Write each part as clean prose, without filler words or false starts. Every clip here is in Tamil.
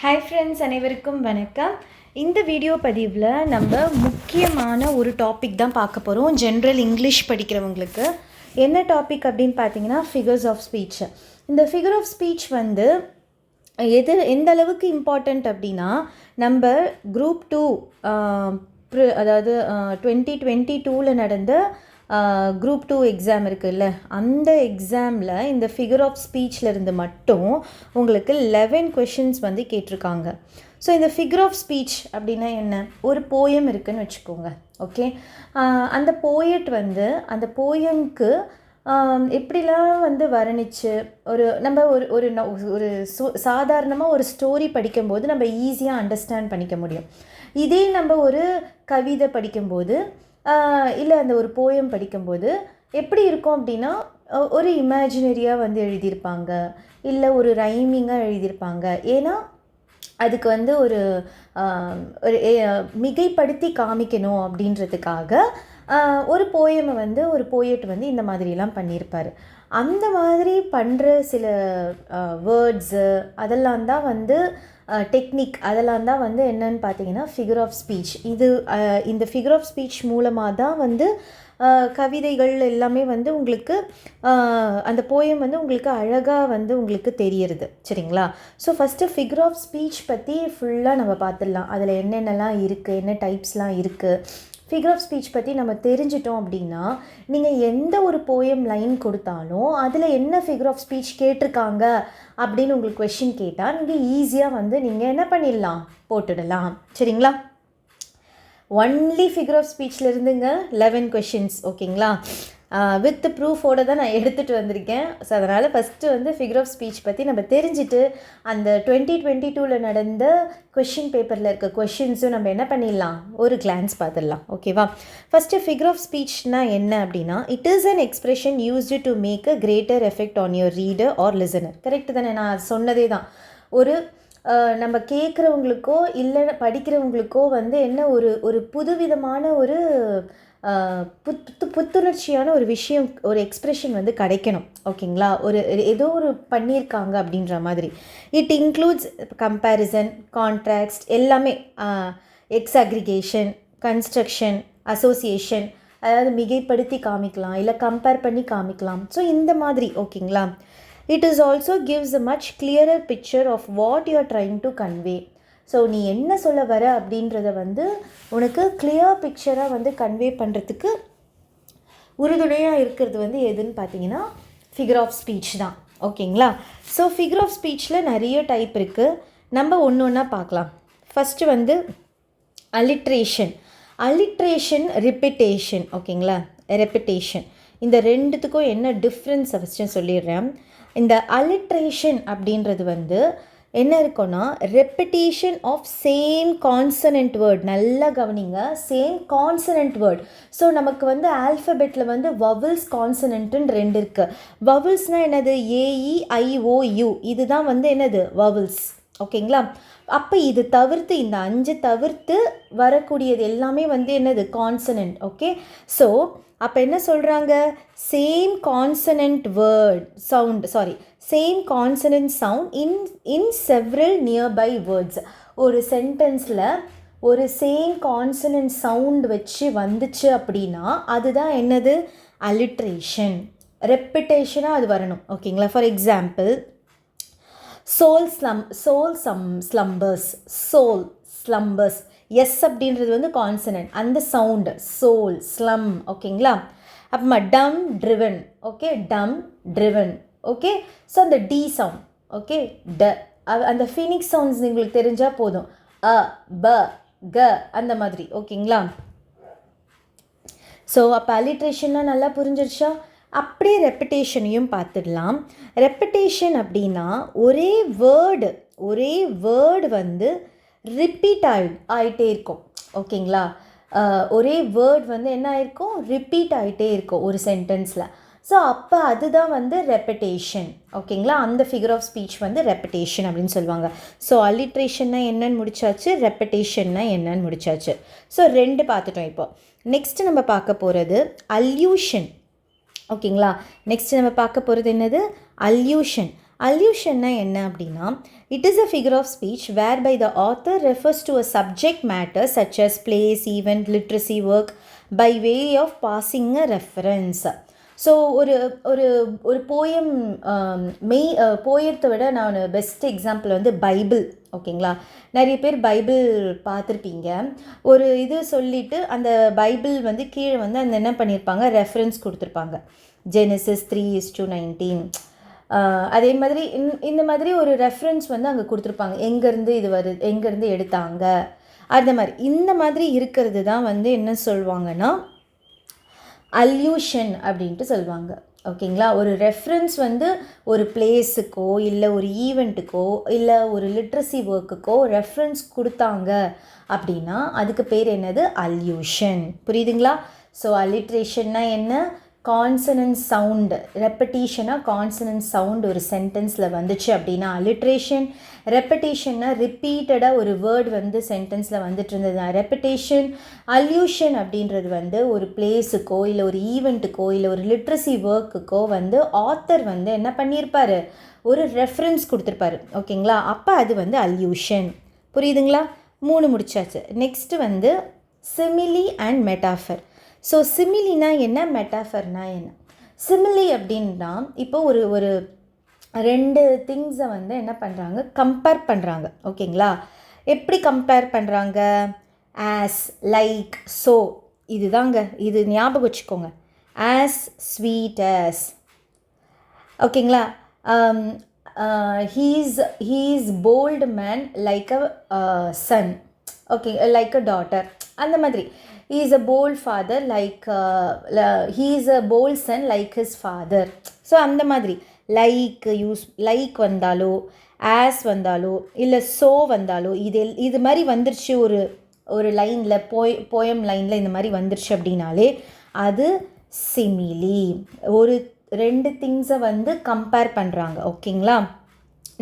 ஹாய் ஃப்ரெண்ட்ஸ், அனைவருக்கும் வணக்கம். இந்த வீடியோ பதிவில் நம்ம முக்கியமான ஒரு டாபிக் தான் பார்க்க போகிறோம். ஜென்ரல் இங்கிலீஷ் படிக்கிறவங்களுக்கு என்ன டாபிக் அப்படின்னு பார்த்தீங்கன்னா ஃபிகர்ஸ் ஆஃப் ஸ்பீச். இந்த ஃபிகர் ஆஃப் ஸ்பீச் வந்து எந்த அளவுக்கு இம்பார்ட்டண்ட் அப்படின்னா, நம்ம குரூப் 2 அதாவது 2022 நடந்த குரூப் 2 எக்ஸாம் இருக்குல்ல, அந்த எக்ஸாமில் இந்த ஃபிகர் ஆஃப் ஸ்பீச்சில் இருந்து மட்டும் உங்களுக்கு 11 கொஷின்ஸ் வந்து கேட்டிருக்காங்க. ஸோ இந்த ஃபிகர் ஆஃப் ஸ்பீச் அப்படின்னா என்ன? ஒரு போயம் இருக்குதுன்னு வச்சுக்கோங்க. ஓகே, அந்த போயட் வந்து அந்த போயம்க்கு எப்படிலாம் வந்து வர்ணிச்சு நம்ம ஒரு சாதாரணமாக ஒரு ஸ்டோரி படிக்கும்போது நம்ம ஈஸியாக அண்டர்ஸ்டாண்ட் பண்ணிக்க முடியும். இதே நம்ம ஒரு கவிதை படிக்கும்போது இல்லை அந்த ஒரு போயம் படிக்கும்போது எப்படி இருக்கும் அப்படின்னா, ஒரு இமேஜினரியாக வந்து எழுதியிருப்பாங்க, இல்லை ஒரு ரைமிங்காக எழுதியிருப்பாங்க. ஏன்னா அதுக்கு வந்து ஒரு மிகைப்படுத்தி காமிக்கணும் அப்படின்றதுக்காக ஒரு போயமை வந்து ஒரு போயட் வந்து இந்த மாதிரிலாம் பண்ணியிருப்பார். அந்த மாதிரி பண்ணுற சில வேர்ட்ஸு அதெல்லாம் தான் வந்து டெக்னிக், அதெல்லாம் தான் வந்து என்னன்னு பார்த்தீங்கன்னா ஃபிகர் ஆஃப் ஸ்பீச். இந்த ஃபிகர் ஆஃப் ஸ்பீச் மூலமாக தான் வந்து கவிதைகள் எல்லாமே வந்து உங்களுக்கு அந்த போயம் வந்து உங்களுக்கு அழகாக வந்து உங்களுக்கு தெரியறது. சரிங்களா? So first figure of speech பற்றி ஃபுல்லாக நம்ம பார்த்துடலாம். அதில் என்னென்னலாம் இருக்குது, என்ன டைப்ஸ்லாம் இருக்குது. ஃபிகர் ஆஃப் ஸ்பீச் பற்றி நம்ம தெரிஞ்சிட்டோம் அப்படின்னா, நீங்கள் எந்த ஒரு போயம் லைன் கொடுத்தாலும் அதில் என்ன ஃபிகர் ஆஃப் ஸ்பீச் கேட்டிருக்காங்க அப்படின்னு உங்களுக்கு கொஷின் கேட்டால் நீங்கள் ஈஸியாக வந்து நீங்கள் என்ன பண்ணிடலாம், போட்டுடலாம். சரிங்களா? ஒன்லி ஃபிகர் ஆஃப் ஸ்பீச்சில் இருந்துங்க 11 கொஷின்ஸ். ஓகேங்களா? வித் ப்ரூஃபோடு தான் நான் எடுத்துகிட்டு வந்திருக்கேன். ஸோ அதனால் ஃபஸ்ட்டு வந்து ஃபிகர் ஆஃப் ஸ்பீச் பற்றி நம்ம தெரிஞ்சுட்டு அந்த 2022 நடந்த கொஷின் பேப்பரில் இருக்க கொஷின்ஸும் நம்ம என்ன பண்ணிடலாம், ஒரு கிளான்ஸ் பார்த்துடலாம். ஓகேவா? ஃபஸ்ட்டு ஃபிகர் ஆஃப் ஸ்பீச்னால் என்ன அப்படின்னா, it is an expression used to make a greater effect on your reader or listener. Correct தானே? நான் சொன்னதே தான். நம்ம கேட்குறவங்களுக்கோ இல்லை படிக்கிறவங்களுக்கோ வந்து என்ன ஒரு புதுவிதமான ஒரு புத்துணர்ச்சியான ஒரு விஷயம், ஒரு எக்ஸ்ப்ரெஷன் வந்து கிடைக்கணும். ஓகேங்களா? ஏதோ ஒரு பண்ணியிருக்காங்க அப்படின்ற மாதிரி. இட் இன்க்ளூட்ஸ் கம்பேரிசன், கான்ட்ராக்ட் எல்லாமே, எக்ஸாக்ரிகேஷன், கன்ஸ்ட்ரக்ஷன், அசோசியேஷன், அதாவது மிகைப்படுத்தி காமிக்கலாம், இல்லை கம்பேர் பண்ணி காமிக்கலாம். ஸோ இந்த மாதிரி. ஓகேங்களா? It is also gives a much clearer picture of what you are trying to convey. So நீ என்ன சொல்ல வர அப்படின்றத வந்து உனக்கு கிளியர் பிக்சராக வந்து கன்வே பண்ணுறதுக்கு உறுதுணையாக இருக்கிறது வந்து எதுன்னு பார்த்தீங்கன்னா ஃபிகர் ஆஃப் ஸ்பீச் தான். ஓகேங்களா? ஸோ ஃபிகர் ஆஃப் ஸ்பீச்சில் நிறைய டைப் இருக்குது. நம்ம ஒன்று ஒன்றா பார்க்கலாம். ஃபஸ்ட்டு வந்து அலிட்ரேஷன், ரிப்பிட்டேஷன். ஓகேங்களா? ரெப்பிட்டேஷன், இந்த ரெண்டுத்துக்கும் என்ன டிஃப்ரென்ஸ் ஃபஸ்ட்டு சொல்லிடுறேன். இந்த அலிட்ரேஷன் அப்படின்றது வந்து என்ன இருக்குன்னா, repetition of same consonant word. நல்லா கவனிங்க, சேம் கான்சனன்ட் வேர்ட். ஸோ நமக்கு வந்து ஆல்ஃபபெட்டில் வந்து வவல்ஸ், கான்சனன்ட்டுன்னு ரெண்டு இருக்குது. வவல்ஸ்னால் என்னது? AEIOU, இதுதான் வந்து என்னது? வவல்ஸ். ஓகேங்களா? அப்போ இது தவிர்த்து, இந்த 5 தவிர்த்து வரக்கூடியது எல்லாமே வந்து என்னது? கான்சனன்ட். ஓகே, ஸோ அப்போ என்ன சொல்கிறாங்க? Same consonant sound in several nearby words. ஒரு சென்டென்ஸில் ஒரு சேம் கான்சனன்ட் சவுண்ட் வச்சு வந்துச்சு அப்படின்னா அதுதான் என்னது? அலிட்ரேஷன். ரெப்பிட்டேஷனாக அது வரணும். ஓகேங்களா? For example, slumbers. எஸ் அப்படின்றது வந்து கான்சனன்ட், அந்த சவுண்டு சோல், ஸ்லம். ஓகேங்களா? அப்புறமா டம் ட்ரிவன். ஓகே, டம் ட்ரிவன். ஓகே, ஸோ அந்த டி சவுண்ட். ஓகே, அந்த ஃபீனிக்ஸ் சவுண்ட்ஸ் உங்களுக்கு தெரிஞ்சால் போதும். ப, க, அந்த மாதிரி. ஓகேங்களா? ஸோ அப்போ அலிட்ரேஷன்லாம் நல்லா புரிஞ்சிருச்சா? அப்படியே ரெப்பிட்டேஷனையும் பார்த்துடலாம். ரெப்பிட்டேஷன் அப்படின்னா ஒரே வேர்டு வந்து ரிப்பீட் ஆகிட்டே இருக்கும். ஓகேங்களா? ஒரே வேர்ட் வந்து என்ன ஆகிருக்கும்? ரிப்பீட் ஆகிட்டே இருக்கும் ஒரு சென்டென்ஸில். ஸோ அப்போ அதுதான் வந்து ரெப்பிட்டேஷன். ஓகேங்களா? அந்த ஃபிகர் ஆஃப் ஸ்பீச் வந்து ரெப்பிட்டேஷன் அப்படின்னு சொல்லுவாங்க. ஸோ அலிட்ரேஷன்னா என்னன்னு முடிச்சாச்சு, ரெப்பிட்டேஷன்னா என்னன்னு முடிச்சாச்சு. ஸோ 2 பார்த்துட்டோம். இப்போ நெக்ஸ்ட்டு நம்ம பார்க்க போகிறது அல்யூஷன். ஓகேங்களா? நெக்ஸ்ட் நம்ம பார்க்க போகிறது என்னது? அல்யூஷன். அல்யூஷன்னா என்ன அப்படின்னா, it is a figure of speech whereby the author refers to a subject matter such as place, event, literacy work by way of passing a reference. So ஒரு ஒரு ஒரு போயம் போயத்தை விட நான் பெஸ்ட் எக்ஸாம்பிள் வந்து பைபிள். ஓகேங்களா, நிறைய பேர் பைபிள் பார்த்துருப்பீங்க. ஒரு இது சொல்லிவிட்டு அந்த பைபிள் வந்து கீழே வந்து அந்த என்ன பண்ணியிருப்பாங்க, ரெஃபரன்ஸ் கொடுத்துருப்பாங்க. ஜெனசிஸ் 3:19. அதே மாதிரி இந்த மாதிரி ஒரு ரெஃபரன்ஸ் வந்து அங்கே கொடுத்துருப்பாங்க, எங்கேருந்து இது வருது, எங்கேருந்து எடுத்தாங்க, அந்த மாதிரி. இந்த மாதிரி இருக்கிறது தான் வந்து என்ன சொல்லுவாங்கன்னா அல்யூஷன் அப்படின்ட்டு சொல்லுவாங்க. ஓகேங்களா, ஒரு ரெஃபரன்ஸ் வந்து ஒரு பிளேஸுக்கோ இல்லை ஒரு ஈவெண்ட்டுக்கோ இல்லை ஒரு லிட்ரஸி ஒர்க்குக்கோ ரெஃபரன்ஸ் கொடுத்தாங்க அப்படின்னா அதுக்கு பேர் என்னது, அல்யூஷன். புரியுதுங்களா? ஸோ அலிட்ரேஷன்னா என்ன, கான்சனன்ட் சவுண்டு, ரெப்படீஷனாக கான்சனன்ட் சவுண்ட் ஒரு சென்டென்ஸில் வந்துச்சு அப்படின்னா அலிட்ரேஷன். ரெப்படேஷன்னா ரிப்பீட்டடாக ஒரு வேர்டு வந்து சென்டென்ஸில் வந்துட்டு இருந்தது ரெப்படேஷன். அல்யூஷன் அப்படின்றது வந்து ஒரு பிளேஸுக்கோ இல்லை ஒரு ஈவெண்ட்டுக்கோ இல்லை ஒரு லிட்ரஸி ஒர்க்குக்கோ வந்து ஆத்தர் வந்து என்ன பண்ணியிருப்பார், ஒரு ரெஃபரன்ஸ் கொடுத்துருப்பாரு. ஓகேங்களா, அப்போ அது வந்து அல்யூஷன். புரியுதுங்களா? 3 முடிச்சாச்சு. நெக்ஸ்ட்டு வந்து சிமிலி அண்ட் மெட்டாஃபர். ஸோ சிமிலினா என்ன, மெட்டாஃபர்னா என்ன? சிமிலி அப்படின்னா இப்போ ஒரு ஒரு 2 திங்ஸை வந்து என்ன பண்ணுறாங்க, கம்பேர் பண்ணுறாங்க. ஓகேங்களா, எப்படி கம்பேர் பண்ணுறாங்க, ஆஸ், லைக், ஸோ. இதுதாங்க, இது ஞாபகம் வச்சுக்கோங்க. As sweet as. ஓகேங்களா, he's bold man like a son. Okay, like a daughter. அந்த மாதிரி he is a bold father like he is a bold son like his father. So அந்த மாதிரி லைக் யூஸ், லைக் வந்தாலோ ஆஸ் வந்தாலோ இல்லை ஸோ வந்தாலோ இது மாதிரி வந்துருச்சு ஒரு ஒரு லைனில் போயம் லைனில் இந்த மாதிரி வந்துருச்சு அப்படின்னாலே அது சிமிலி. ஒரு 2 திங்ஸை வந்து கம்பேர் பண்ணுறாங்க. ஓகேங்களா,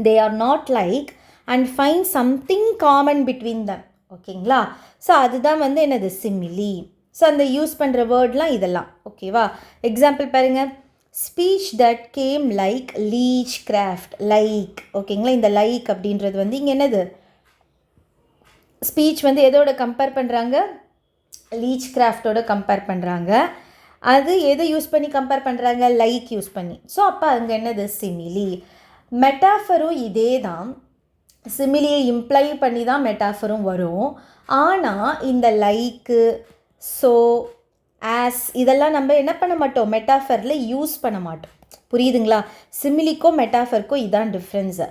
they are not like and find something common between them. ஓகேங்களா, ஸோ அதுதான் வந்து என்னது, சிமிலி. ஸோ அந்த யூஸ் பண்ணுற வேர்ட்லாம் இதெல்லாம். ஓகேவா, எக்ஸாம்பிள் பாருங்கள். Speech that game like leech craft, like. ஓகேங்களா, இந்த லைக் அப்படின்றது வந்து இங்கே என்னது, ஸ்பீச் வந்து எதோட கம்பேர் பண்ணுறாங்க, லீச் கிராஃப்டோட கம்பேர் பண்ணுறாங்க. அது எதை யூஸ் பண்ணி கம்பேர் பண்ணுறாங்க, லைக் யூஸ் பண்ணி. ஸோ அப்போ அங்கே என்னது, சிமிலி. மெட்டாஃபரும் இதே தான், சிமிலியை இம்ப்ளை பண்ணி தான் மெட்டாஃபரும் வரும். ஆனால் இந்த லைக்கு, ஸோ, ஆஸ் இதெல்லாம் நம்ம என்ன பண்ண மாட்டோம், மெட்டாஃபரில் யூஸ் பண்ண மாட்டோம். புரியுதுங்களா? சிமிலிக்கும் மெட்டாஃபருக்கும் இதான் டிஃப்ரென்ஸு.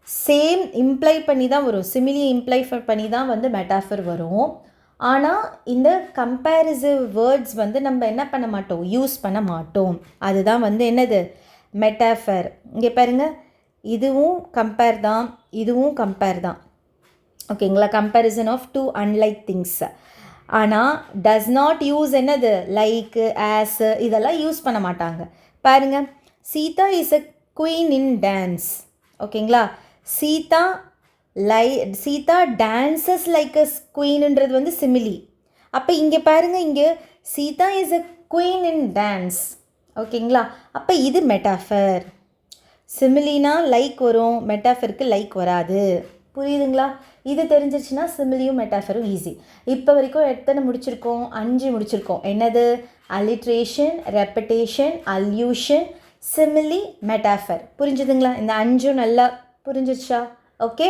சேம் இம்ப்ளை பண்ணி தான் வரும், சிமிலியை இம்ப்ளை பண்ணி தான் வந்து மெட்டாஃபர் வரும். ஆனால் இந்த கம்பேரிசிவ் வேர்ட்ஸ் வந்து நம்ம என்ன பண்ண மாட்டோம், யூஸ் பண்ண மாட்டோம். அதுதான் வந்து என்னது, மெட்டாஃபர். இங்கே பாருங்கள், இதுவும் கம்பேர் தான், இதுவும் கம்பேர் தான். ஓகேங்களா, கம்பேரிசன் ஆஃப் 2 அன்லைக் திங்ஸ். ஆனால் டஸ் நாட் யூஸ் என்னது, லைக்கு, ஆஸ் இதெல்லாம் யூஸ் பண்ண மாட்டாங்க. பாருங்கள், Sita is a queen in dance. ஓகேங்களா, சீதா டான்ஸஸ் லைக் அ குயின்ன்றது வந்து சிமிலி. அப்போ இங்கே பாருங்கள், இங்கே Sita is a queen in dance. ஓகேங்களா, அப்போ இது மெட்டாஃபர். சிமிலினா லைக் வரும், மெட்டாஃபருக்கு லைக் வராது. புரியுதுங்களா? இது தெரிஞ்சிருச்சுன்னா சிமிலியும் மெட்டாஃபரும் ஈஸி. இப்போ வரைக்கும் எத்தனை முடிச்சிருக்கோம், 5 முடிச்சிருக்கோம். என்னது, அலிட்ரேஷன், ரெப்படேஷன், அல்யூஷன், சிமிலி, மெட்டாஃபர். புரிஞ்சுதுங்களா? இந்த 5 நல்லா புரிஞ்சிருச்சா? ஓகே,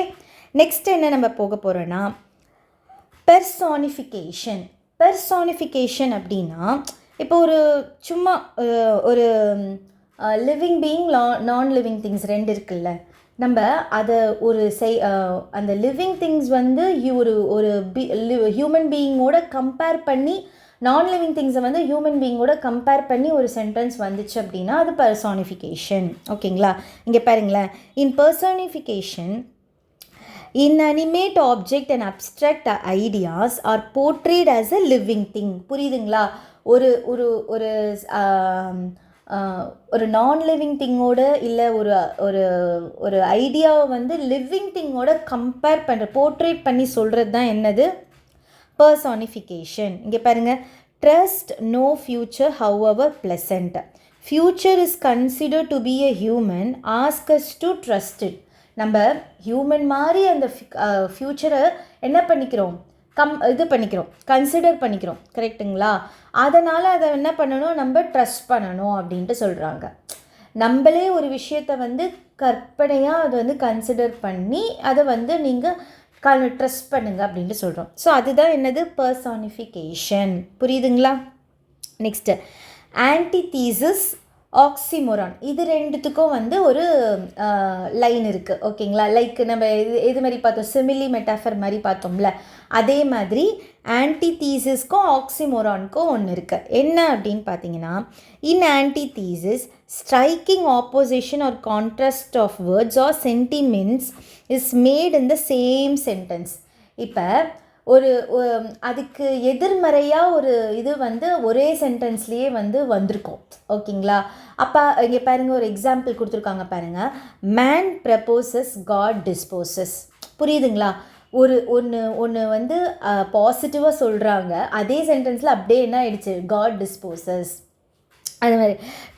நெக்ஸ்ட் என்ன நம்ம போக போகிறோன்னா பெர்சானிஃபிகேஷன். பெர்சானிஃபிகேஷன் அப்படின்னா இப்போ ஒரு சும்மா ஒரு லிவிங் பீயிங், நான் லிவிங் திங்ஸ் 2 இருக்குல்ல, நம்ம அதை ஒரு அந்த லிவிங் திங்ஸ் வந்து ஒரு ஹியூமன் பீயிங்கோட கம்பேர் பண்ணி, நான் லிவிங் திங்ஸை வந்து ஹியூமன் பீயிங்கோட கம்பேர் பண்ணி ஒரு சென்டென்ஸ் வந்துச்சு அப்படின்னா அது பெர்சானிஃபிகேஷன். ஓகேங்களா, இங்கே பாருங்களேன். இன் personification, inanimate object and abstract ideas are portrayed as a living thing. புரியுதுங்களா? ஒரு ஒரு ஒரு ஒரு நான் லிவிங் திங்கோட இல்லை ஒரு ஒரு ஒரு ஐடியாவை வந்து லிவிங் திங்கோட கம்பேர் பண்ணுற, போர்ட்ரேட் பண்ணி சொல்கிறது தான் என்னது, பெர்சானிஃபிகேஷன். இங்கே பாருங்கள், trust no future however pleasant. Future is consider to be a human ask us to trust it. நம்ம ஹியூமன் மாதிரி அந்த ஃப்யூச்சரை என்ன பண்ணிக்கிறோம், இது பண்ணிக்கிறோம், கன்சிடர் பண்ணிக்கிறோம். கரெக்டுங்களா? அதனால் அதை என்ன பண்ணணும், நம்ம ட்ரஸ்ட் பண்ணணும் அப்படின்ட்டு சொல்கிறாங்க. நம்மளே ஒரு விஷயத்தை வந்து கற்பனையாக அதை வந்து கன்சிடர் பண்ணி அதை வந்து நீங்கள் ட்ரஸ்ட் பண்ணுங்க அப்படின்ட்டு சொல்கிறோம். ஸோ அதுதான் என்னது, பர்சானிஃபிகேஷன். புரியுதுங்களா? Next antithesis, oxymoron. இது ரெண்டுத்துக்கும் வந்து ஒரு லைன் இருக்குது. ஓகேங்களா? லைக் நம்ம இது மாதிரி பார்த்தோம், சிமிலி மெட்டாஃபர் மாதிரி பார்த்தோம்ல, அதே மாதிரி ஆன்டிதீசிஸ்க்கும் ஆக்சிமோரானுக்கும் ஒன்று இருக்குது. என்ன அப்படின்னு பார்த்தீங்கன்னா, in antithesis striking opposition or contrast of words or sentiments is made in the same sentence. இப்போ அதுக்கு எதிர்மறையாக ஒரு இது வந்து ஒரே சென்டென்ஸ்லேயே வந்து வந்திருக்கும். ஓகேங்களா? அப்போ இங்கே பாருங்கள், ஒரு எக்ஸாம்பிள் கொடுத்துருக்காங்க பாருங்கள். Man proposes, God disposes. புரியுதுங்களா? ஒன்று வந்து பாசிட்டிவாக சொல்கிறாங்க, அதே சென்டென்ஸில் அப்படியே என்ன ஆயிடுச்சு, காட் டிஸ்போசஸ். அது மாதிரி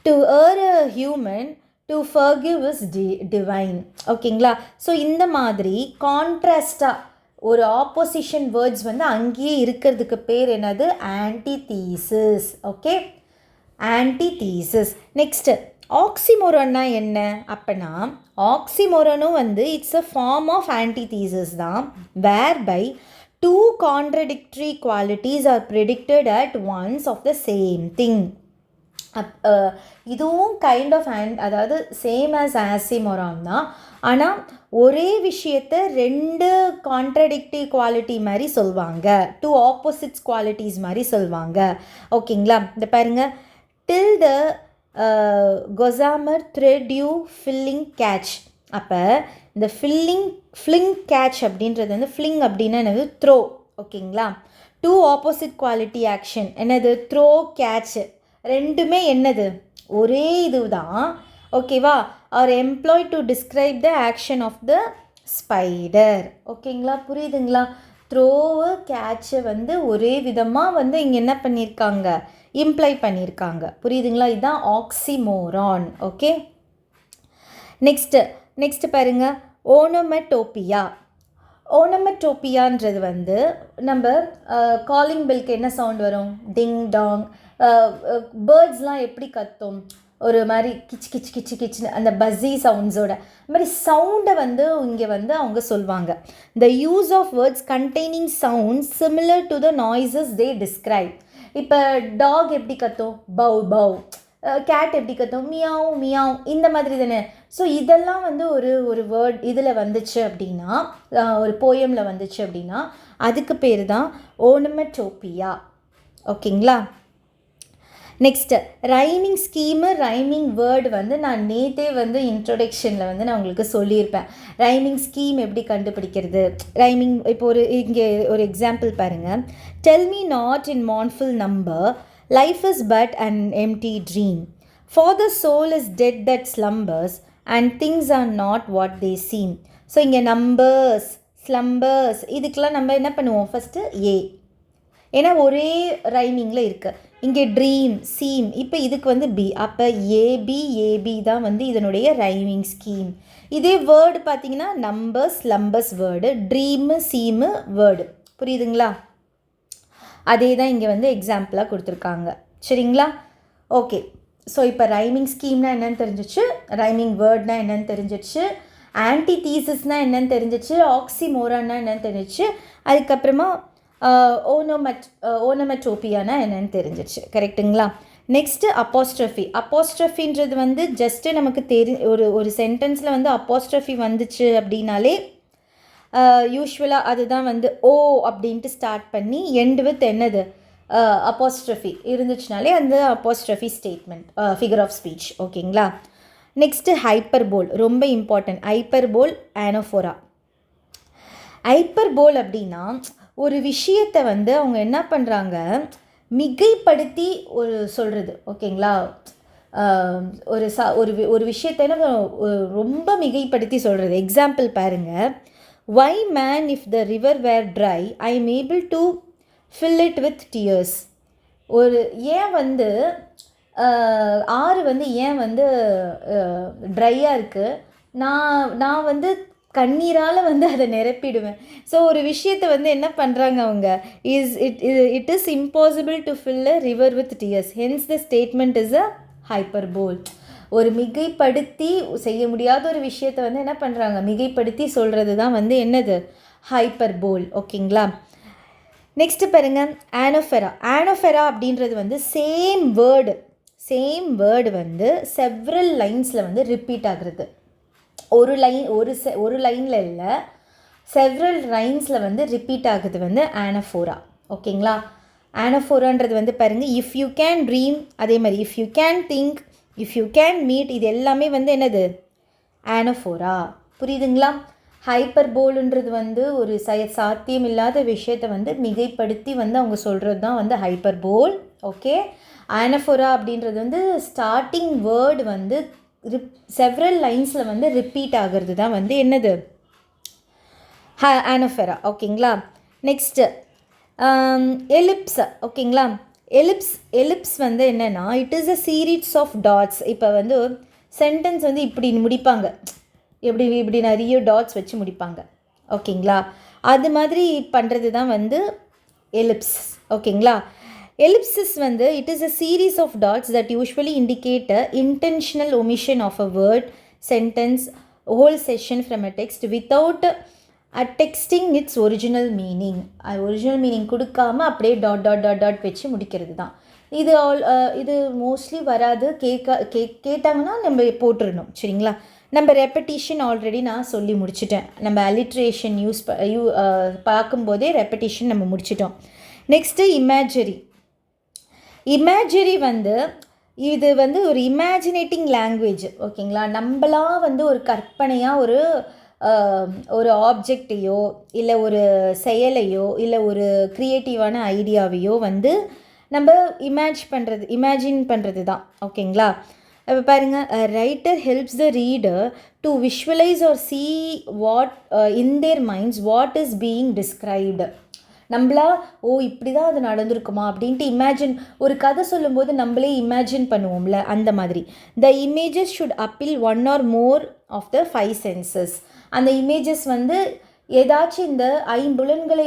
to err a human to forgive is divine. ஓகேங்களா? ஸோ இந்த மாதிரி கான்ட்ராஸ்டாக ஒரு ஆப்போசிஷன் வேர்ட்ஸ் வந்து அங்கேயே இருக்கிறதுக்கு பேர் என்னது, ஆன்டிதீசிஸ். Okay, antithesis. நெக்ஸ்ட்டு ஆக்சிமோரான்னா என்ன அப்போனா, ஆக்சிமோரனும் வந்து it's a form of antithesis தான், whereby two contradictory qualities are predicted at once of the same thing. இதுவும் கைண்ட் ஆஃப் அதாவது சேம் ஆஸ் ஆக்சிமோரான் தான், ஆனால் ஒரே விஷயத்தை ரெண்டு கான்ட்ரடிக்டிவ் குவாலிட்டி மாதிரி சொல்லுவாங்க, டூ ஆப்போசிட்ஸ் குவாலிட்டிஸ் மாதிரி சொல்லுவாங்க. ஓகேங்களா? இந்த பாருங்கள், டில் த கொசாமர் த்ரெட் யூ ஃபில்லிங் கேட்ச். அப்போ இந்த ஃபில்லிங் கேட்ச் அப்படின்றது வந்து, ஃபில்லிங் அப்படின்னா என்னது, த்ரோ. ஓகேங்களா? டூ ஆப்போசிட் குவாலிட்டி ஆக்ஷன் என்னது, த்ரோ, கேட்ச், ரெண்டுமே என்னது, ஒரே இது தான். ஓகேவா? Are employ to describe the action of the spider. ஓகேங்களா? புரியுதுங்களா? த்ரோவு, கேட்சை வந்து ஒரே விதமாக வந்து இங்கே என்ன பண்ணியிருக்காங்க, இம்ப்ளை பண்ணியிருக்காங்க. புரியுதுங்களா? இதுதான் ஆக்சிமோரான். ஓகே, நெக்ஸ்ட்டு பாருங்கள், ஓனோமெட்டோபியா. ஓனோமெட்டோபியான்றது வந்து நம்ம காலிங் பெல்க்கு என்ன சவுண்ட் வரும், டிங் டாங். பேர்ட்ஸ்லாம் எப்படி கத்தும், ஒரு மாதிரி கிச் கிச் கிச் கிச்னு அந்த பஸ்ஸி சவுண்ட்ஸோட மாதிரி சவுண்டை வந்து இங்கே வந்து அவங்க சொல்லுவாங்க. The use of words containing sound similar to the noises they describe. இப்போ டாக் எப்படி கத்தும், பவ் பவ். கேட் எப்படி கத்தும், மியாவ் மியாவ், இந்த மாதிரி தானே. ஸோ இதெல்லாம் வந்து ஒரு வேர்ட் இதில் வந்துச்சு அப்படின்னா, ஒரு போயமில் வந்துச்சு அப்படின்னா அதுக்கு பேர் தான் ஓனோமெட்டோபியா. ஓகேங்களா? Next rhyming scheme, rhyming word வந்து நான் நேற்றே வந்து இன்ட்ரொடக்ஷனில் வந்து நான் உங்களுக்கு சொல்லியிருப்பேன். ரைமிங் ஸ்கீம் எப்படி கண்டுபிடிக்கிறது, ரைமிங். இப்போ இங்கே ஒரு எக்ஸாம்பிள் பாருங்கள். Tell me not in mournful number, life is but an empty dream, for the soul is dead that slumbers and things are not what they seem. So இங்கே நம்பர்ஸ், ஸ்லம்பர்ஸ், இதுக்கெலாம் நம்ம என்ன பண்ணுவோம், ஃபஸ்ட்டு ஏ, ஏன்னா ஒரே ரைமிங்கில் இருக்குது. இங்கே ட்ரீம், சீம், இப்போ இதுக்கு வந்து பி. அப்போ ஏபி தான் வந்து இதனுடைய ரைமிங் ஸ்கீம். இதே வேர்டு பார்த்தீங்கன்னா நம்பர்ஸ், லம்பர்ஸ் வேர்டு, ட்ரீமு, சீமு வேர்டு. புரியுதுங்களா? அதே தான் இங்கே வந்து எக்ஸாம்பிளாக கொடுத்துருக்காங்க. சரிங்களா? ஓகே, ஸோ இப்போ ரைமிங் ஸ்கீம்னா என்னென்னு தெரிஞ்சிச்சு, ரைமிங் வேர்ட்னா என்னென்னு தெரிஞ்சிச்சு, ஆன்டிதீசிஸ்னால் என்னென்னு தெரிஞ்சிச்சு, ஆக்சிமோரான்னா என்னென்னு தெரிஞ்சிச்சு, அதுக்கப்புறமா ஓனோமெட்டோபியானா என்னென்னு தெரிஞ்சிச்சு. கரெக்டுங்களா? Next apostrophe. அப்போஸ்ட்ரஃபின்றது வந்து ஜஸ்ட்டு நமக்கு ஒரு சென்டென்ஸில் வந்து அப்போஸ்ட்ரஃபி வந்துச்சு அப்படின்னாலே யூஸ்வலாக அதுதான் வந்து ஓ அப்படின்ட்டு ஸ்டார்ட் பண்ணி எண்டு வித் என்னது அப்போஸ்ட்ரஃபி இருந்துச்சுனாலே அந்த apostrophe statement, figure of speech. ஓகேங்களா? நெக்ஸ்ட்டு ஹைப்பர்போல், ரொம்ப இம்பார்ட்டன்ட். Hyperbole, anaphora. ஹைப்பர்போல் அப்படின்னா ஒரு விஷயத்தை வந்து அவங்க என்ன பண்ணுறாங்க, மிகைப்படுத்தி ஒரு சொல்கிறது. ஓகேங்களா? ஒரு விஷயத்தை ரொம்ப மிகைப்படுத்தி சொல்கிறது. எக்ஸாம்பிள் பாருங்கள். Why man if the river were dry I am able to fill it with tears. ஏன் வந்து ஆறு வந்து ஏன் வந்து ட்ரையாக இருக்குது, நான் வந்து கண்ணீரால் வந்து அதை நிரப்பிடுவேன். ஸோ ஒரு விஷயத்தை வந்து என்ன பண்ணுறாங்க அவங்க, it is impossible to fill a river with tears, hence the statement is a hyperbole. ஒரு மிகைப்படுத்தி செய்ய முடியாத ஒரு விஷயத்தை வந்து என்ன பண்ணுறாங்க, மிகைப்படுத்தி சொல்கிறது தான் வந்து என்னது, ஹைப்பர்போல். ஓகேங்களா. நெக்ஸ்ட்டு பாருங்கள், ஆனோஃபெரா. ஆனோஃபெரா அப்படின்றது வந்து சேம் வேர்டு வந்து செவ்ரல் லைன்ஸில் வந்து ரிப்பீட் ஆகுறது. ஒரு லைனில் இல்லை, செவ்ரல் லைன்ஸில் வந்து ரிப்பீட் ஆகுது வந்து ஆனஃபோரா. ஓகேங்களா. ஆனஃபோரான்றது வந்து பாருங்கள், இஃப் யூ கேன் ட்ரீம், அதே மாதிரி if you can think, if you can meet, இது எல்லாமே வந்து என்னது, ஆனஃபோரா. புரியுதுங்களா. ஹைப்பர்போலுன்றது வந்து ஒரு சாத்தியம் இல்லாத விஷயத்தை வந்து மிகைப்படுத்தி வந்து அவங்க சொல்கிறது தான் வந்து ஹைப்பர்போல். ஓகே. ஆனஃபோரா அப்படின்றது வந்து ஸ்டார்டிங் வேர்டு வந்து செவ்ரல் லைன்ஸில் வந்து ரிப்பீட் ஆகிறது தான் வந்து என்னது, ஆனோஃபெரா. ஓகேங்களா. Next ellipse. ஓகேங்களா. எலிப்ஸ் வந்து என்னென்னா, it is a series of dots. இப்போ வந்து சென்டென்ஸ் வந்து இப்படி முடிப்பாங்க, இப்படி நிறைய டாட்ஸ் வச்சு முடிப்பாங்க. ஓகேங்களா. அது மாதிரி பண்ணுறது தான் வந்து எலிப்ஸ். ஓகேங்களா. எலிப்சிஸ் வந்து it is a series of dots that usually indicate a intentional omission of a word, sentence, whole session from a text without texting its original meaning. Original meaning கொடுக்காமல் அப்படியே டாட் வச்சு முடிக்கிறது தான் இது மோஸ்ட்லி வராது. கேட்டாங்கன்னா நம்ம போட்டுடணும். சரிங்களா. நம்ம ரெப்படிஷன் ஆல்ரெடி நான் சொல்லி முடிச்சிட்டேன். நம்ம அலிட்ரேஷன் பார்க்கும்போதே ரெப்படிஷன் நம்ம முடிச்சிட்டோம். நெக்ஸ்ட்டு இமேஜரி வந்து இது வந்து ஒரு இமேஜினேட்டிங் லாங்குவேஜ். ஓகேங்களா. நம்மளாக வந்து ஒரு கற்பனையாக ஒரு ஆப்ஜெக்டையோ இல்லை ஒரு செயலையோ இல்லை ஒரு க்ரியேட்டிவான ஐடியாவையோ வந்து நம்ம இமேஜின் பண்ணுறது தான். ஓகேங்களா. இப்போ பாருங்கள், writer helps the reader to visualise or see what in their minds what is being described. நம்மளா இப்படி தான் அது நடந்திருக்குமா அப்படின்ட்டு ஒரு கதை சொல்லும்போது நம்மளே இமேஜின் பண்ணுவோம்ல, அந்த மாதிரி. The images should appeal one or more of the 5 senses. அந்த இமேஜஸ் வந்து ஏதாச்சும் இந்த ஐம்புலன்களை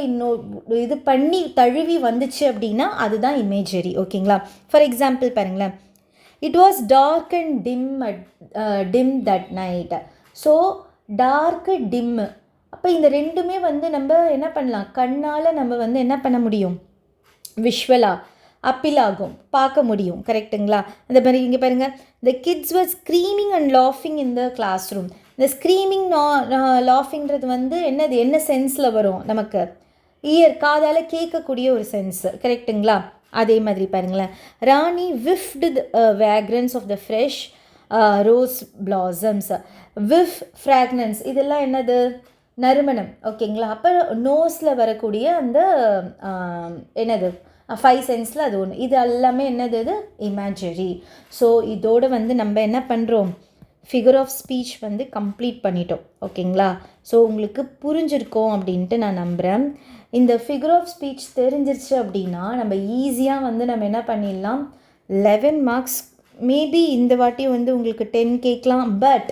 இது பண்ணி தழுவி வந்துச்சு அப்படின்னா அதுதான் இமேஜரி. ஓகேங்களா. ஃபார் எக்ஸாம்பிள் பாருங்களேன், it was dark and dim that night. So dark dim, அப்போ இந்த ரெண்டுமே வந்து நம்ம என்ன பண்ணலாம், கண்ணால் நம்ம வந்து என்ன பண்ண முடியும், விஷுவலாக அப்பீல் ஆகும், பார்க்க முடியும். கரெக்டுங்களா. அந்த மாதிரி இங்கே பாருங்கள், the kids were screaming and லாஃபிங் இன் த கிளாஸ் ரூம். இந்த ஸ்க்ரீமிங் லாஃபிங்கிறது வந்து என்ன சென்ஸில் வரும் நமக்கு, காதால் கேட்கக்கூடிய ஒரு சென்ஸு. கரெக்டுங்களா. அதே மாதிரி பாருங்களேன், Rani wafted fragrance of the fresh rose blossoms. Fragrance இதெல்லாம் என்னது, நறுமணம். ஓகேங்களா. அப்போ நோஸில் வரக்கூடிய அந்த என்னது 5 சென்ஸில் அது ஒன்று. இது எல்லாமே என்னது, இது இமேஜரி. ஸோ இதோடு வந்து நம்ம என்ன பண்ணுறோம், ஃபிகர் ஆஃப் ஸ்பீச் வந்து கம்ப்ளீட் பண்ணிட்டோம். ஓகேங்களா. ஸோ உங்களுக்கு புரிஞ்சிருக்கோம் அப்படின்ட்டு நான் நம்புகிறேன். இந்த ஃபிகர் ஆஃப் ஸ்பீச் தெரிஞ்சிருச்சு அப்படின்னா நம்ம ஈஸியாக வந்து நம்ம என்ன பண்ணிடலாம், 11 மார்க்ஸ். மேபி இந்த வாட்டி வந்து உங்களுக்கு 10 கேட்கலாம், பட்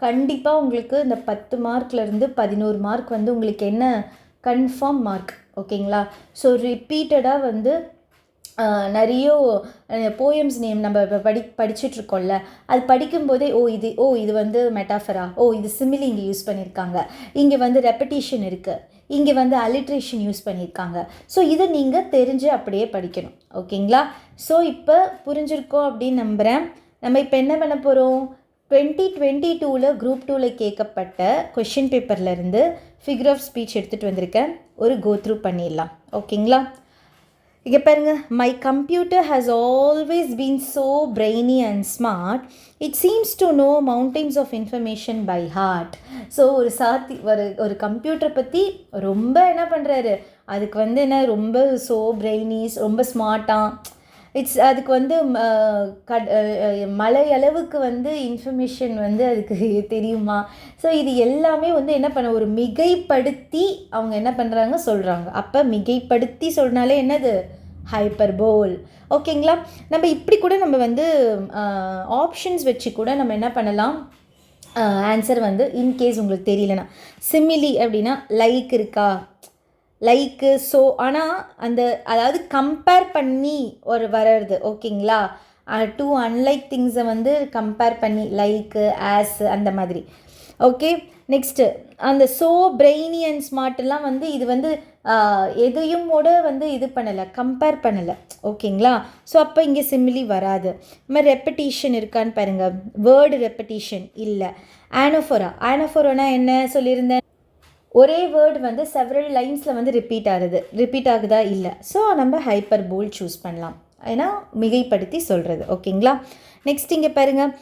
கண்டிப்பாக உங்களுக்கு இந்த 10 மார்க்லேருந்து 11 மார்க் வந்து உங்களுக்கு என்ன கன்ஃபார்ம் மார்க். ஓகேங்களா. ஸோ ரிப்பீட்டடாக வந்து நிறைய போயம்ஸ் நேம் நம்ம இப்போ படிச்சுட்ருக்கோம்ல, அது படிக்கும்போதே இது வந்து மெட்டாஃபரா, இது சிமிலி இங்கே யூஸ் பண்ணியிருக்காங்க, இங்கே வந்து ரெப்படிஷன் இருக்குது, இங்கே வந்து அலிட்ரேஷன் யூஸ் பண்ணியிருக்காங்க. ஸோ இதை நீங்கள் தெரிஞ்சு அப்படியே படிக்கணும். ஓகேங்களா. ஸோ இப்போ புரிஞ்சிருக்கோம் அப்படின்னு நம்புகிறேன். நம்ம இப்போ என்ன பண்ண போகிறோம், 2022 குரூப் 2 கேட்கப்பட்ட கொஷின் பேப்பர்லேருந்து ஃபிகர் ஆஃப் ஸ்பீச் எடுத்துகிட்டு வந்திருக்கேன். ஒரு கோ த்ரூ பண்ணிடலாம். ஓகேங்களா. இங்கே பாருங்கள், my computer has always been so brainy and smart, it seems to know mountains of information by heart. So ஒரு கம்ப்யூட்டர் பற்றி ரொம்ப என்ன பண்ணுறாரு, அதுக்கு வந்து என்ன ரொம்ப ஸோ பிரெய்னிஸ், ரொம்ப ஸ்மார்ட்டாக, அதுக்கு வந்து மலை அளவுக்கு வந்து இன்ஃபர்மேஷன் வந்து அதுக்கு தெரியுமா. ஸோ இது எல்லாமே வந்து என்ன பண்ண, ஒரு மிகைப்படுத்தி அவங்க என்ன பண்ணுறாங்க சொல்கிறாங்க. அப்போ மிகைப்படுத்தி சொன்னாலே என்னது, ஹைப்பர்போல். ஓகேங்களா? நம்ம இப்படி கூட நம்ம வந்து ஆப்ஷன்ஸ் வச்சு கூட நம்ம என்ன பண்ணலாம், ஆன்சர் வந்து இன்கேஸ் உங்களுக்கு தெரியலனா. சிமிலி அப்படின்னா லைக் இருக்கா, லைக்கு, ஸோ, ஆனால் அந்த அதாவது கம்பேர் பண்ணி ஒரு வர்றது. ஓகேங்களா? டூ அன்லைக் திங்ஸை வந்து கம்பேர் பண்ணி லைக்கு, ஆஸ் அந்த மாதிரி. ஓகே, நெக்ஸ்ட்டு அந்த ஸோ, பிரெய்னி அண்ட் ஸ்மார்ட்லாம் வந்து இது வந்து எதையும் கூட வந்து இது பண்ணலை, கம்பேர் பண்ணலை. ஓகேங்களா? ஸோ அப்போ இங்கே சிமிலி வராது. இது மாதிரி ரெப்படிஷன் இருக்கான்னு பாருங்கள். வேர்டு ரெப்படிஷன் இல்லை. ஆனோஃபோரானா என்ன சொல்லியிருந்தேன், ஒரே வேர்டு வந்து செவரல் லைன்ஸில் வந்து ரிப்பீட் ஆகுதா, இல்லை. ஸோ நம்ம ஹைப்பர்போல் சூஸ் பண்ணலாம், ஏன்னா மிகைப்படுத்தி சொல்கிறது. ஓகேங்களா? நெக்ஸ்ட் இங்கே பாருங்கள்,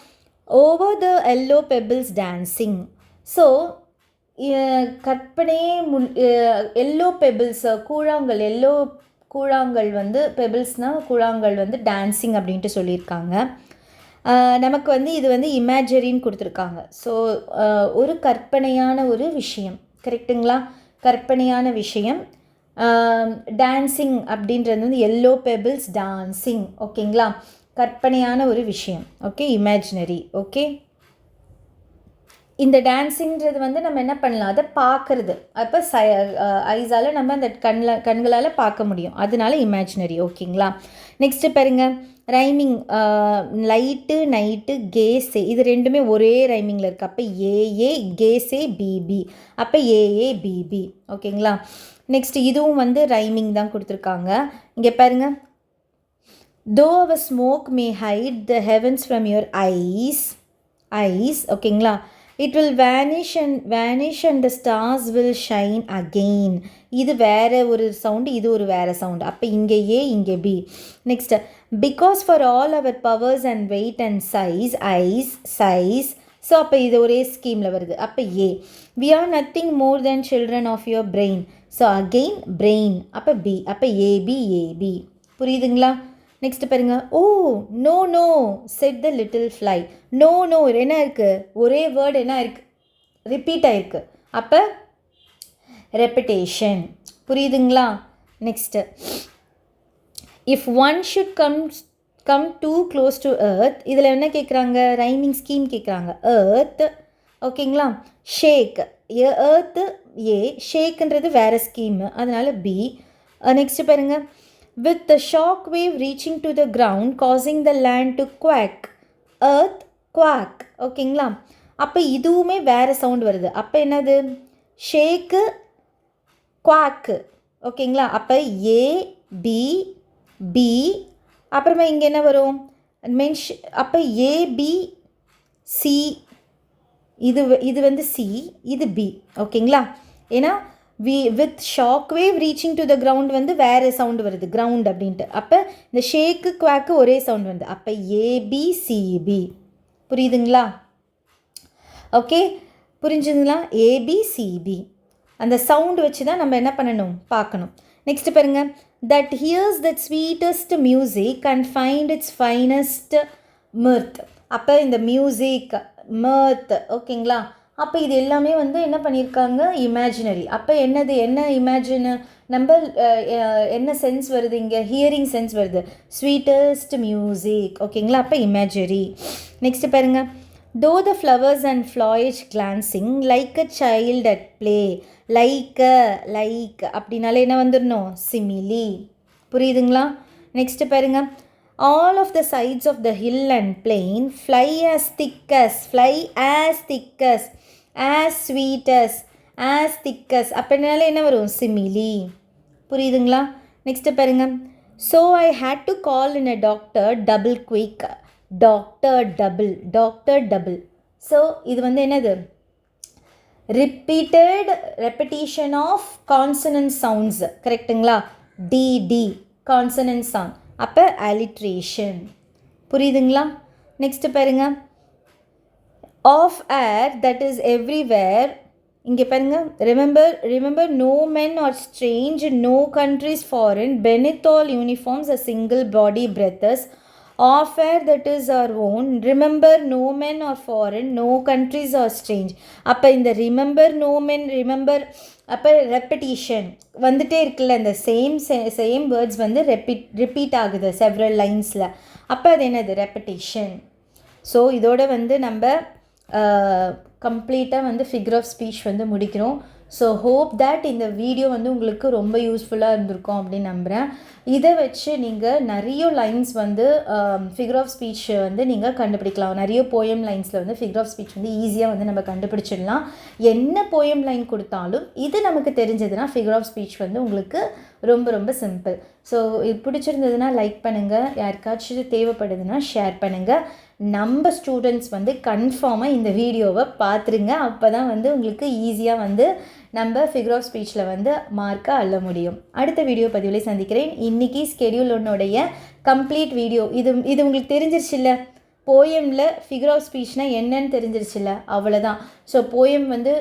over the yellow pebbles dancing. So கற்பனையே எல்லோ பெபிள்ஸ், கூழாங்கல் வந்து பெபிள்ஸ்னால் கூழாங்கல் வந்து டான்ஸிங் அப்படின்ட்டு சொல்லியிருக்காங்க. நமக்கு வந்து இது வந்து இமேஜரின்னு கொடுத்துருக்காங்க. ஸோ ஒரு கற்பனையான ஒரு விஷயம், கரெக்டுங்களா? கற்பனையான விஷயம். டான்ஸிங் அப்படின்றது வந்து எல்லோ பெபிள்ஸ் டான்ஸிங். ஓகேங்களா? கற்பனையான ஒரு விஷயம். Okay, imaginary. ஓகே, இந்த டான்ஸிங்கிறது வந்து நம்ம என்ன பண்ணலாம், அதை பார்க்குறது. அப்போ ஐஸால் நம்ம அந்த கண்களால் பார்க்க முடியும், அதனால இமேஜினரி. ஓகேங்களா? நெக்ஸ்ட்டு பாருங்கள், ரைமிங். லைட்டு, நைட்டு, கேஸே, இது ரெண்டுமே ஒரே ரைமிங்கில் இருக்குது. அப்போ ஏஏ, கேஸே, பிபி. அப்போ ஏஏ, பிபி. ஓகேங்களா? நெக்ஸ்ட்டு இதுவும் வந்து ரைமிங் தான் கொடுத்துருக்காங்க. இங்கே பாருங்கள், though our smoke may hide the heavens from your eyes. ஓகேங்களா? It will vanish and the stars will shine again. இது வேறு ஒரு சவுண்டு, இது ஒரு வேறு சவுண்டு. அப்போ இங்கே ஏ, இங்கே B. Next, because for all our powers and weight and size. So அப்போ இது ஒரே ஸ்கீமில் வருது. அப்போ A. We are nothing more than children of your brain. So again brain. அப்போ பி. அப்போ ஏபி. புரியுதுங்களா? நெக்ஸ்ட் பாருங்க, oh no said the little fly. No என்ன இருக்குது, ஒரே வேர்டு என்ன இருக்குது, ரிப்பீட் ஆகிருக்கு. அப்போ ரெப்பிட்டேஷன். புரியுதுங்களா? Next, if one should come too close to earth. இதில் என்ன கேட்குறாங்க, ரைமிங் ஸ்கீம் கேட்குறாங்க. எர்த். ஓகேங்களா? ஷேக். எர்த்து ஏ, ஷேக்குன்றது வேறு ஸ்கீமு, அதனால் பி. நெக்ஸ்ட்டு பாருங்கள், with the shock wave reaching to the ground causing the land to quack. earth quack. ஓகேங்களா? அப்போ இதுவுமே வேறு சவுண்ட் வருது. அப்போ என்னது, ஷேக்கு, குவாக்கு. ஓகேங்களா? அப்போ ஏ, பி. அப்புறமா இங்கே என்ன வரும், அப்போ ஏபி, சி. இது வந்து சி, இது பி. ஓகேங்களா? ஏன்னா with shock wave reaching to the ground வந்து வேறு சவுண்டு வருது, கிரவுண்ட் அப்படின்ட்டு. அப்போ இந்த ஷேக்கு, குவாக்கு ஒரே சவுண்ட் வருது. அப்போ ஏபிசிபி. புரியுதுங்களா? ஓகே, புரிஞ்சுதுங்களா? ஏபிசிபி. அந்த சவுண்டு வச்சு தான் நம்ம என்ன பண்ணணும், பார்க்கணும். நெக்ஸ்ட்டு பாருங்கள், that hears that sweetest music and find its finest mirth. அப்போ இந்த மியூசிக், மிர்த். ஓகேங்களா? அப்போ இது எல்லாமே வந்து என்ன பண்ணியிருக்காங்க, இமேஜினரி. அப்போ என்ன நம்ம என்ன சென்ஸ் வருது இங்கே, ஹியரிங் சென்ஸ் வருது, ஸ்வீட்டஸ்ட் மியூசிக். ஓகேங்களா? அப்போ இமேஜரி. நெக்ஸ்ட் பாருங்கள், though the flowers and flies glancing like a child at play. Like அப்படின்னாலே என்ன வந்துடணும், சிமிலி. புரியுதுங்களா? நெக்ஸ்ட்டு பாருங்கள், all of the sides of the hill and plain fly as thick as, as sweet as thick as. அப்படினால என்ன வரும், சிமிலி. புரியுதுங்களா? நெக்ஸ்ட்டு பாருங்கள், so I had to call in a doctor double quick. Doctor double. So இது வந்து என்னது, ரெப்பிட்டேஷன் ஆஃப் கான்சனன்ட் சவுண்ட்ஸ். கரெக்டுங்களா? D consonant sound. அப்போ அலிட்ரேஷன். புரியுதுங்களா? நெக்ஸ்ட்டு பாருங்கள், of air that is everywhere. இங்கே பாருங்கள், remember no men are strange, no countries foreign, beneath all uniforms, a single body breathes, affair that is our own, remember no men are foreign, no countries are strange. அப்போ இந்த remember no men, remember அப்போ ரெப்படிஷன் வந்துட்டே இருக்குல்ல, இந்த சேம் வேர்ட்ஸ் வந்து ரிப்பீட் ஆகுது செவரல் லைன்ஸில். அப்போ அது என்னது? ரெப்படிஷன். ஸோ இதோட வந்து நம்ம கம்ப்ளீட்டாக வந்து ஃபிகர் ஆஃப் ஸ்பீச் வந்து முடிக்கிறோம். ஸோ ஹோப் தேட் இந்த வீடியோ வந்து உங்களுக்கு ரொம்ப யூஸ்ஃபுல்லாக இருந்திருக்கும் அப்படின்னு நம்புகிறேன். இதை வச்சு நீங்கள் நிறைய லைன்ஸ் வந்து ஃபிகர் ஆஃப் ஸ்பீச் வந்து நீங்கள் கண்டுபிடிக்கலாம். நிறைய போயம் லைன்ஸில் வந்து ஃபிகர் ஆஃப் ஸ்பீச் வந்து ஈஸியாக வந்து நம்ம கண்டுபிடிச்சிடலாம். என்ன போயம் லைன் கொடுத்தாலும் இது நமக்கு தெரிஞ்சதுன்னா ஃபிகர் ஆஃப் ஸ்பீச் வந்து உங்களுக்கு ரொம்ப ரொம்ப சிம்பிள். ஸோ இது பிடிச்சிருந்ததுன்னா லைக் பண்ணுங்கள், யாருக்காச்சும் தேவைப்படுதுன்னா ஷேர் பண்ணுங்கள். நம்ம ஸ்டூடெண்ட்ஸ் வந்து கன்ஃபார்மாக இந்த வீடியோவை பார்த்துருங்க. அப்போ தான் வந்து உங்களுக்கு ஈஸியாக வந்து நம்ம ஃபிகர் ஆஃப் ஸ்பீச்சில் வந்து மார்க்கை அள்ள முடியும். அடுத்த வீடியோ பதிவில் சந்திக்கிறேன். இன்றைக்கி ஸ்கெடியூல் ஒன்னுடைய கம்ப்ளீட் வீடியோ இது உங்களுக்கு தெரிஞ்சிருச்சுல்ல. போயமில் ஃபிகர் ஆஃப் ஸ்பீச்னால் என்னன்னு தெரிஞ்சிருச்சுல்ல, அவ்வளோதான். ஸோ போயம் வந்து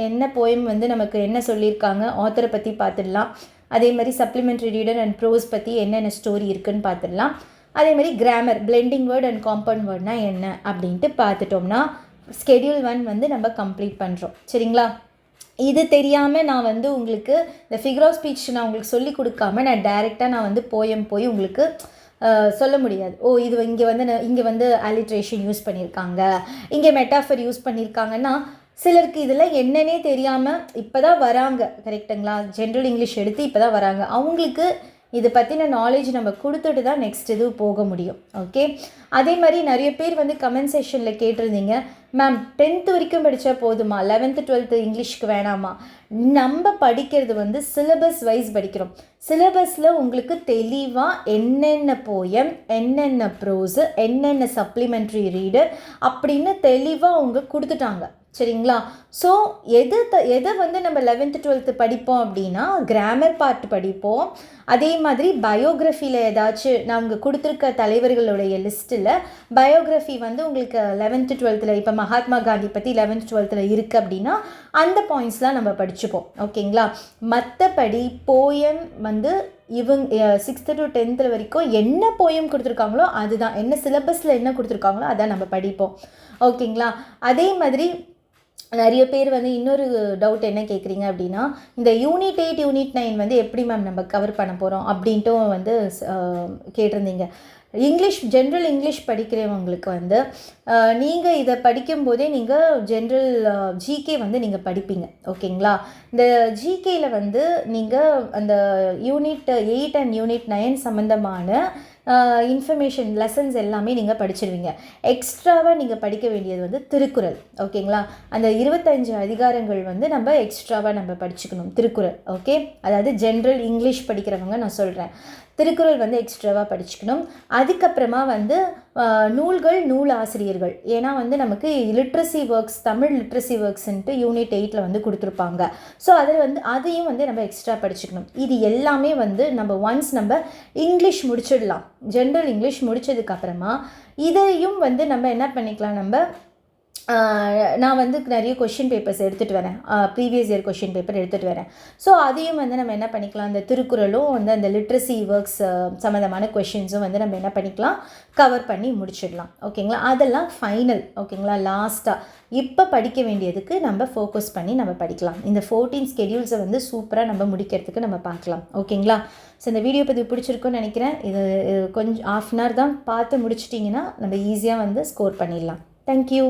என்ன போயம் வந்து நமக்கு என்ன சொல்லியிருக்காங்க, ஆத்தரை பற்றி பார்த்துடலாம். அதே மாதிரி சப்ளிமெண்ட்ரி ரீடர் அண்ட் ப்ரோஸ் பற்றி என்னென்ன ஸ்டோரி இருக்குதுன்னு பார்த்துடலாம். அதே மாதிரி grammar, blending word and compound வேர்ட்னா என்ன அப்படின்ட்டு பார்த்துட்டோம்னா ஸ்கெடியூல் 1 வந்து நம்ம கம்ப்ளீட் பண்ணுறோம். சரிங்களா? இது தெரியாமல் நான் வந்து உங்களுக்கு இந்த ஃபிகர் ஆஃப் ஸ்பீச் நான் உங்களுக்கு சொல்லி கொடுக்காம நான் டைரெக்டாக நான் வந்து போயம் போய் உங்களுக்கு சொல்ல முடியாது. இது இங்கே வந்து அலிட்ரேஷன் யூஸ் பண்ணியிருக்காங்க, இங்கே மெட்டாஃபர் யூஸ் பண்ணியிருக்காங்கன்னா சிலருக்கு இதில் என்னன்னே தெரியாமல் இப்போ தான் வராங்க. கரெக்டுங்களா? ஜென்ரல் இங்கிலீஷ் எடுத்து இப்போ தான் வராங்க. அவங்களுக்கு இதை பற்றின நாலேஜ் நம்ம கொடுத்துட்டு தான் நெக்ஸ்ட் இது போக முடியும். ஓகே. அதே மாதிரி நிறைய பேர் வந்து கமெண்ட் செக்ஷனில் கேட்டிருந்தீங்க, மேம் 10th வரைக்கும் படித்தா போதுமா, 11th 12th இங்கிலீஷ்க்கு வேணாமா? நம்ம படிக்கிறது வந்து சிலபஸ் வைஸ் படிக்கிறோம். சிலபஸில் உங்களுக்கு தெளிவாக என்னென்ன போயம், என்னென்ன ப்ரோஸு, என்னென்ன சப்ளிமெண்ட்ரி ரீடர் அப்படின்னு தெளிவாக அவங்க கொடுத்துட்டாங்க. சரிங்களா? ஸோ எதை வந்து நம்ம 11th 12th படிப்போம் அப்படின்னா கிராமர் பார்ட் படிப்போம். அதே மாதிரி பயோகிராஃபியில் ஏதாச்சும் நாங்கள் கொடுத்துருக்க தலைவர்களுடைய லிஸ்ட்டில் பயோகிராஃபி வந்து உங்களுக்கு 11th 12th இப்போ மகாத்மா காந்தி பற்றி 11th 12th இருக்குது அப்படின்னா அந்த பாயிண்ட்ஸ்லாம் நம்ம படிச்சுப்போம். ஓகேங்களா? மற்றபடி போயம் வந்து இவங்க 6th to 10th வரைக்கும் என்ன போயம் கொடுத்துருக்காங்களோ அதுதான், என்ன சிலபஸில் என்ன கொடுத்துருக்காங்களோ அதான் நம்ம படிப்போம். ஓகேங்களா? அதே மாதிரி நிறைய பேர் வந்து இன்னொரு டவுட் என்ன கேட்குறீங்க அப்படின்னா, இந்த யூனிட் 8 யூனிட் 9 வந்து எப்படி மேம் நம்ம கவர் பண்ண போகிறோம் அப்படின்ட்டும் வந்து கேட்டிருந்தீங்க. ஜென்ரல் இங்கிலீஷ் படிக்கிறவங்களுக்கு வந்து நீங்கள் இதை படிக்கும்போதே நீங்கள் ஜென்ரல் ஜிகே வந்து நீங்கள் படிப்பீங்க. ஓகேங்களா? இந்த ஜிகேயில் வந்து நீங்கள் அந்த யூனிட் 8 அண்ட் யூனிட் 9 சம்மந்தமான இன்ஃபர்மேஷன் லெசன்ஸ் எல்லாமே நீங்கள் படிச்சிருவீங்க. எக்ஸ்ட்ராவாக நீங்கள் படிக்க வேண்டியது வந்து திருக்குறள். ஓகேங்களா? அந்த 25 அதிகாரங்கள் வந்து நம்ம எக்ஸ்ட்ராவாக நம்ம படிச்சுக்கணும். திருக்குறள். ஓகே. அதாவது ஜென்ரல் இங்கிலீஷ் படிக்கிறவங்க நான் சொல்கிறேன், திருக்குறள் வந்து எக்ஸ்ட்ராவாக படிச்சுக்கணும். அதுக்கப்புறமா வந்து நூல் ஆசிரியர்கள், ஏன்னா வந்து நமக்கு லிட்ரஸி ஒர்க்ஸ், தமிழ் லிட்ரஸி ஒர்க்ஸ்ன்ட்டு யூனிட் 8 வந்து கொடுத்துருப்பாங்க. ஸோ அதில் வந்து அதையும் வந்து நம்ம எக்ஸ்ட்ரா படிச்சுக்கணும். இது எல்லாமே வந்து நம்ம ஒன்ஸ் நம்ம இங்கிலீஷ் முடிச்சிடலாம். ஜென்ரல் இங்கிலீஷ் முடித்ததுக்கப்புறமா இதையும் வந்து நம்ம என்ன பண்ணிக்கலாம், நான் வந்து நிறைய கொஷின் பேப்பர்ஸ் எடுத்துகிட்டு வரேன், ப்ரீவியஸ் இயர் கொஷின் பேப்பர் எடுத்துகிட்டு வரேன். ஸோ அதையும் வந்து நம்ம என்ன பண்ணிக்கலாம், அந்த திருக்குறளும் வந்து அந்த லிட்ரஸி ஒர்க்ஸ் சம்மந்தமான கொஷின்ஸும் வந்து நம்ம என்ன பண்ணிக்கலாம், கவர் பண்ணி முடிச்சிடலாம். ஓகேங்களா? அதெல்லாம் ஃபைனல். ஓகேங்களா? லாஸ்ட்டாக இப்போ படிக்க வேண்டியதுக்கு நம்ம ஃபோக்கஸ் பண்ணி நம்ம படிக்கலாம். இந்த 14 ஸ்கெடியூல்ஸை வந்து சூப்பராக நம்ம முடிக்கிறதுக்கு நம்ம பார்க்கலாம். ஓகேங்களா? ஸோ இந்த வீடியோ பற்றி பிடிச்சிருக்குன்னு நினைக்கிறேன். இது கொஞ்சம் ½ hour தான் பார்த்து முடிச்சிட்டிங்கன்னா நம்ம ஈஸியாக வந்து ஸ்கோர் பண்ணிடலாம். தேங்க்யூ.